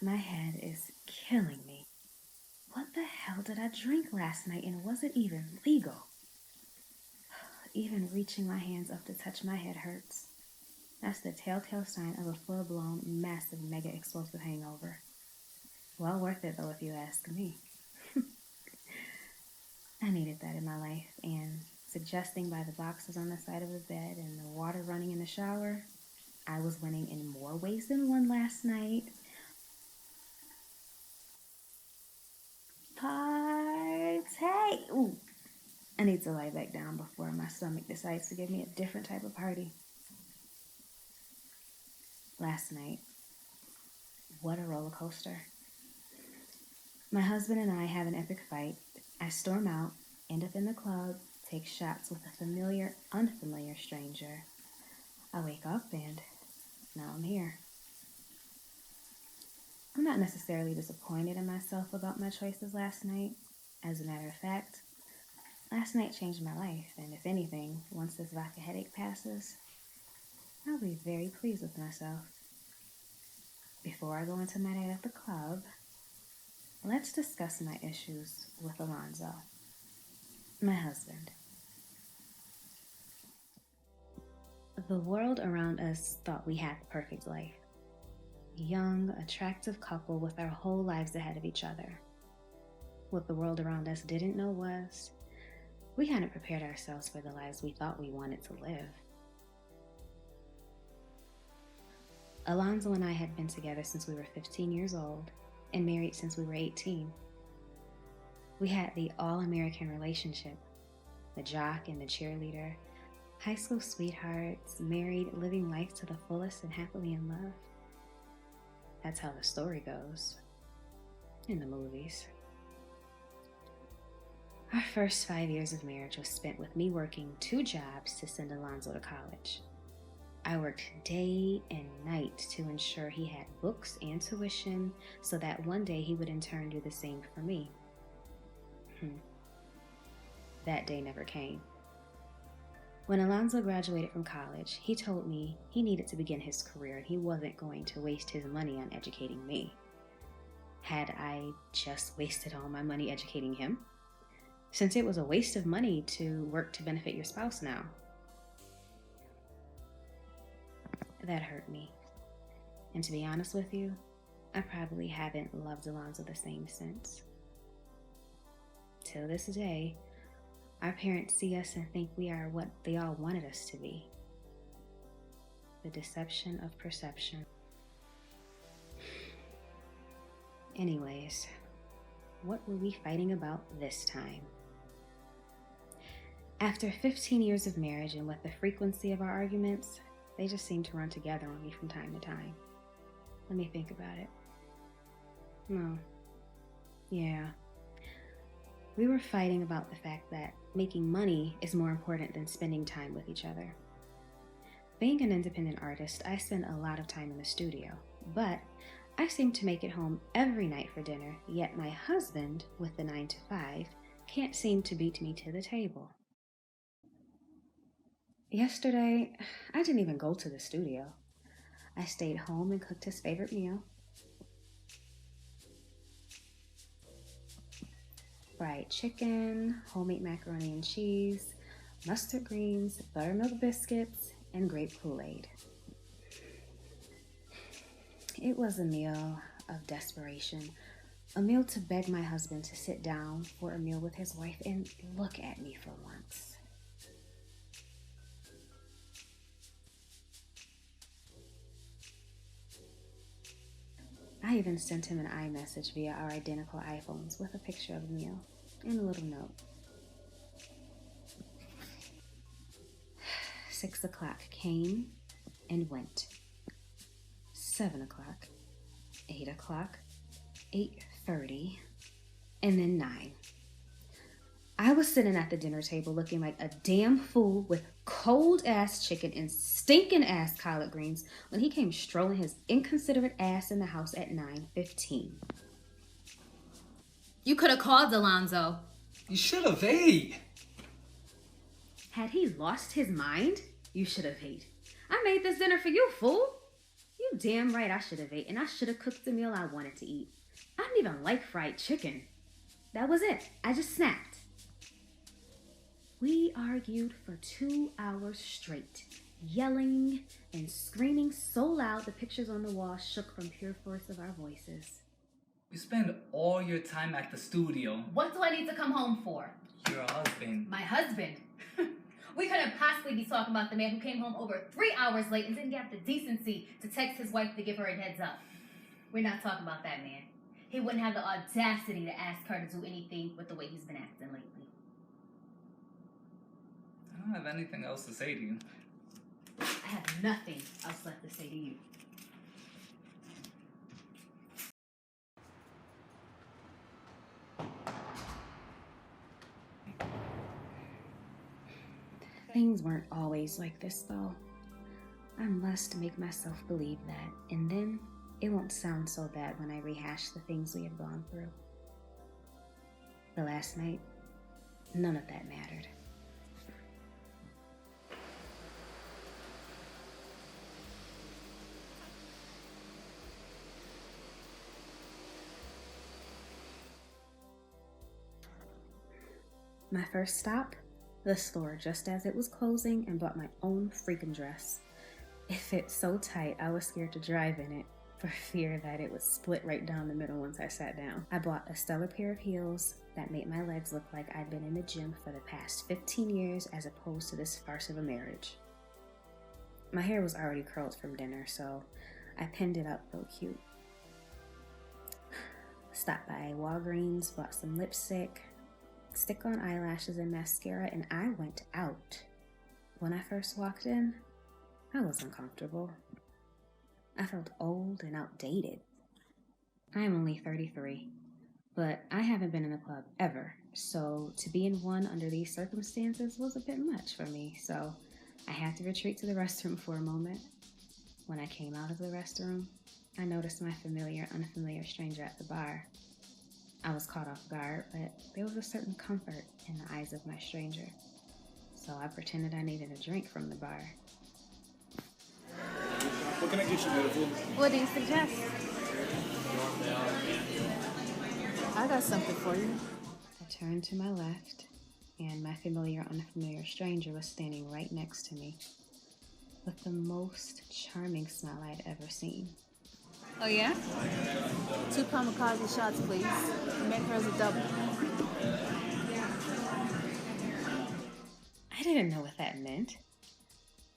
My head is killing me. What the hell did I drink last night and was it even legal? Even reaching my hands up to touch my head hurts. That's the telltale sign of a full-blown, massive, mega explosive hangover. Well worth it though if you ask me. I needed that in my life, and suggesting by the boxes on the side of the bed and the water running in the shower, I was winning in more ways than one last night. Party! Ooh, I need to lie back down before my stomach decides to give me a different type of party. Last night, what a roller coaster. My husband and I have an epic fight. I storm out, end up in the club, take shots with a familiar, unfamiliar stranger. I wake up and now I'm here. I'm not necessarily disappointed in myself about my choices last night. As a matter of fact, last night changed my life, and if anything, once this vodka headache passes, I'll be very pleased with myself. Before I go into my night at the club, let's discuss my issues with Alonzo, my husband. The world around us thought we had the perfect life. Young, attractive couple with our whole lives ahead of each other. What the world around us didn't know was we hadn't prepared ourselves for the lives we thought we wanted to live. Alonzo and I had been together since we were 15 years old and married since we were 18. We had the all-American relationship, the jock and the cheerleader, high school sweethearts, married, living life to the fullest and happily in love. That's how the story goes in the movies. Our first 5 years of marriage was spent with me working 2 jobs to send Alonzo to college. I worked day and night to ensure he had books and tuition so that one day he would in turn do the same for me. That day never came. When Alonzo graduated from college, he told me he needed to begin his career and he wasn't going to waste his money on educating me. Had I just wasted all my money educating him? Since it was a waste of money to work to benefit your spouse now. That hurt me. And to be honest with you, I probably haven't loved Alonzo the same since. Till this day, our parents see us and think we are what they all wanted us to be. The deception of perception. Anyways, what were we fighting about this time? After 15 years of marriage and with the frequency of our arguments, they just seem to run together on me from time to time. Let me think about it. No. Yeah. We were fighting about the fact that making money is more important than spending time with each other. Being an independent artist, I spend a lot of time in the studio, but I seem to make it home every night for dinner, yet my husband, with the 9 to 5, can't seem to beat me to the table. Yesterday, I didn't even go to the studio. I stayed home and cooked his favorite meal. Fried chicken, homemade macaroni and cheese, mustard greens, buttermilk biscuits, and grape Kool-Aid. It was a meal of desperation, a meal to beg my husband to sit down for a meal with his wife and look at me for once. I even sent him an iMessage via our identical iPhones with a picture of the meal and a little note. 6 o'clock came and went. 7 o'clock, 8 o'clock, 8:30, and then 9. I was sitting at the dinner table looking like a damn fool with cold-ass chicken and stinking-ass collard greens when he came strolling his inconsiderate ass in the house at 9:15. You could have called Alonzo. You should have ate. Had he lost his mind? You should have ate. I made this dinner for you, fool. You You damn right I should have ate, and I should have cooked the meal I wanted to eat. I don't even like fried chicken. That was it. I just snapped. We argued for 2 hours straight, yelling and screaming so loud the pictures on the wall shook from pure force of our voices. You spend all your time at the studio. What do I need to come home for? Your husband. My husband? We couldn't possibly be talking about the man who came home over 3 hours late and didn't have the decency to text his wife to give her a heads up. We're not talking about that man. He wouldn't have the audacity to ask her to do anything with the way he's been acting lately. I don't have anything else to say to you. I have nothing else left to say to you. Things weren't always like this, though. I must make myself believe that, and then it won't sound so bad when I rehash the things we have gone through. But last night, none of that mattered. My first stop, the store, just as it was closing, and bought my own freaking dress. It fit so tight, I was scared to drive in it for fear that it would split right down the middle once I sat down. I bought a stellar pair of heels that made my legs look like I'd been in the gym for the past 15 years as opposed to this farce of a marriage. My hair was already curled from dinner, so I pinned it up real cute. Stopped by Walgreens, bought some lipstick, stick-on eyelashes and mascara, and I went out. When I first walked in, I was uncomfortable. I felt old and outdated. I am only 33, but I haven't been in a club ever, so to be in one under these circumstances was a bit much for me, so I had to retreat to the restroom for a moment. When I came out of the restroom, I noticed my unfamiliar stranger at the bar. I was caught off guard, but there was a certain comfort in the eyes of my stranger, so I pretended I needed a drink from the bar. What can I get you, beautiful? What do you suggest? I got something for you. I turned to my left, and my unfamiliar stranger was standing right next to me with the most charming smile I'd ever seen. Oh, yeah? 2 kamikaze shots, please. Make hers a double. I didn't know what that meant.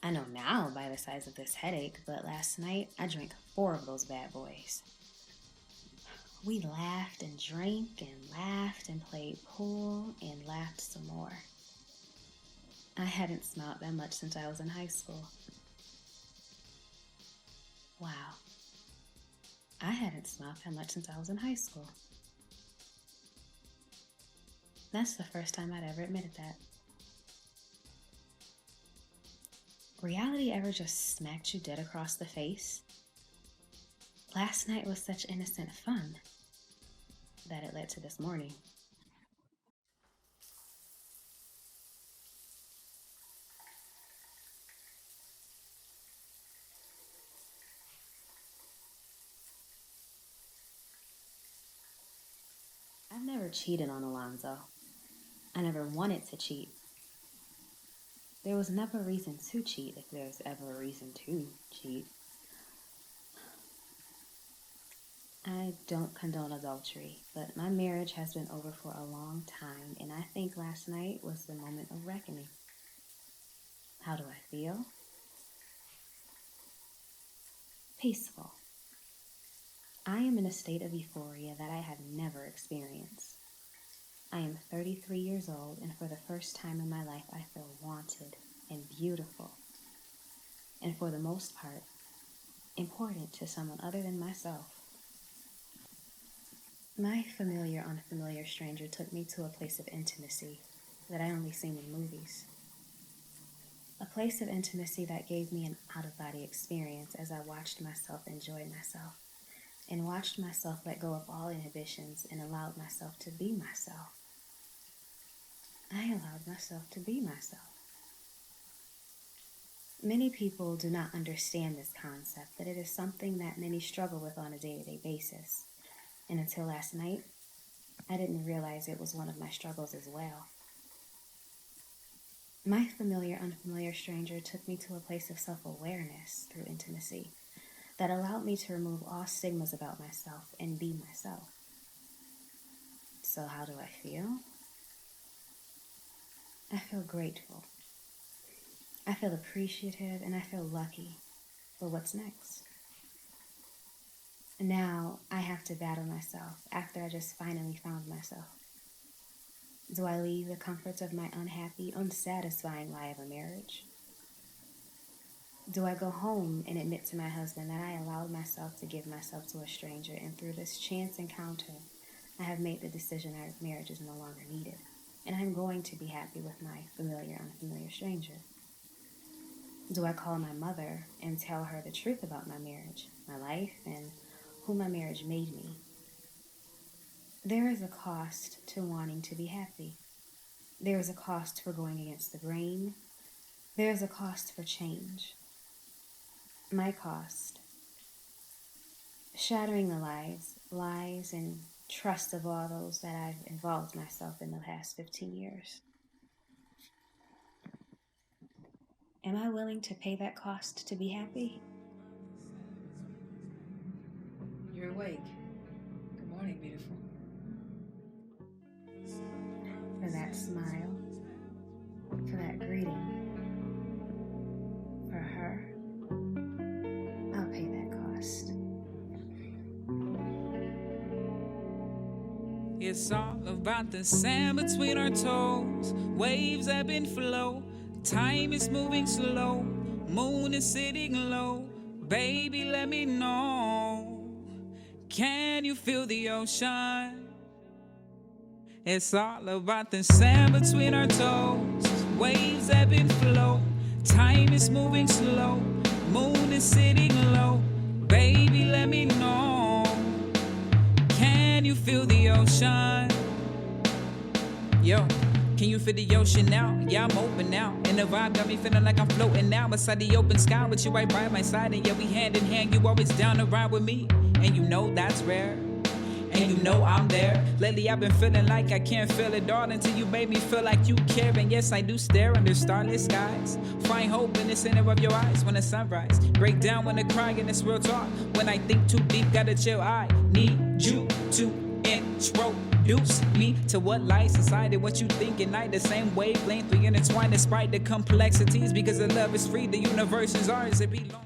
I know now by the size of this headache, but last night I drank 4 of those bad boys. We laughed and drank and laughed and played pool and laughed some more. I hadn't smiled that much since I was in high school. Wow. I hadn't smiled that much since I was in high school. That's the first time I'd ever admitted that. Reality ever just smacked you dead across the face? Last night was such innocent fun that it led to this morning. I've never cheated on Alonzo. I never wanted to cheat. There was never a reason to cheat if there's ever a reason to cheat. I don't condone adultery, but my marriage has been over for a long time, and I think last night was the moment of reckoning. How do I feel? Peaceful. I am in a state of euphoria that I have never experienced. I am 33 years old, and for the first time in my life, I feel wanted and beautiful, and for the most part, important to someone other than myself. My unfamiliar stranger took me to a place of intimacy that I only seen in movies. A place of intimacy that gave me an out-of-body experience as I watched myself enjoy myself, and watched myself let go of all inhibitions and allowed myself to be myself. I allowed myself to be myself. Many people do not understand this concept, but it is something that many struggle with on a day-to-day basis. And until last night, I didn't realize it was one of my struggles as well. My familiar, unfamiliar stranger took me to a place of self-awareness through intimacy that allowed me to remove all stigmas about myself and be myself. So how do I feel? I feel grateful. I feel appreciative, and I feel lucky. But what's next? Now I have to battle myself after I just finally found myself. Do I leave the comforts of my unhappy, unsatisfying lie of a marriage? Do I go home and admit to my husband that I allowed myself to give myself to a stranger, and through this chance encounter, I have made the decision that marriage is no longer needed, and I'm going to be happy with my familiar, unfamiliar stranger? Do I call my mother and tell her the truth about my marriage, my life, and who my marriage made me? There is a cost to wanting to be happy. There is a cost for going against the grain. There is a cost for change. My cost: shattering the lies, and trust of all those that I've involved myself in the past 15 years. Am I willing to pay that cost to be happy? You're awake. Good morning, beautiful. For that smile, for that greeting, for her, I'll pay that cost. It's all about the sand between our toes. Waves ebb and flow. Time is moving slow. Moon is sitting low. Baby, let me know. Can you feel the ocean? It's all about the sand between our toes. Waves ebb and flow. Time is moving slow. Moon is sitting low. Baby, let me know. Can you feel the ocean? Yo, can you feel the ocean now? Yeah, I'm open now. And the vibe got me feeling like I'm floating now beside the open sky with you right by my side. And yeah, we hand in hand. You always down to ride with me. And you know that's rare. And you know I'm there. Lately I've been feeling like I can't feel it all until you made me feel like you care. And yes, I do stare under starless skies. Find hope in the center of your eyes when the sunrise. Break down when I cry and it's real talk. When I think too deep, gotta chill. I need you to introduce me to what lies inside and what you think and I the same wavelength. We intertwine despite the complexities, because the love is free, the universe is ours, it belongs.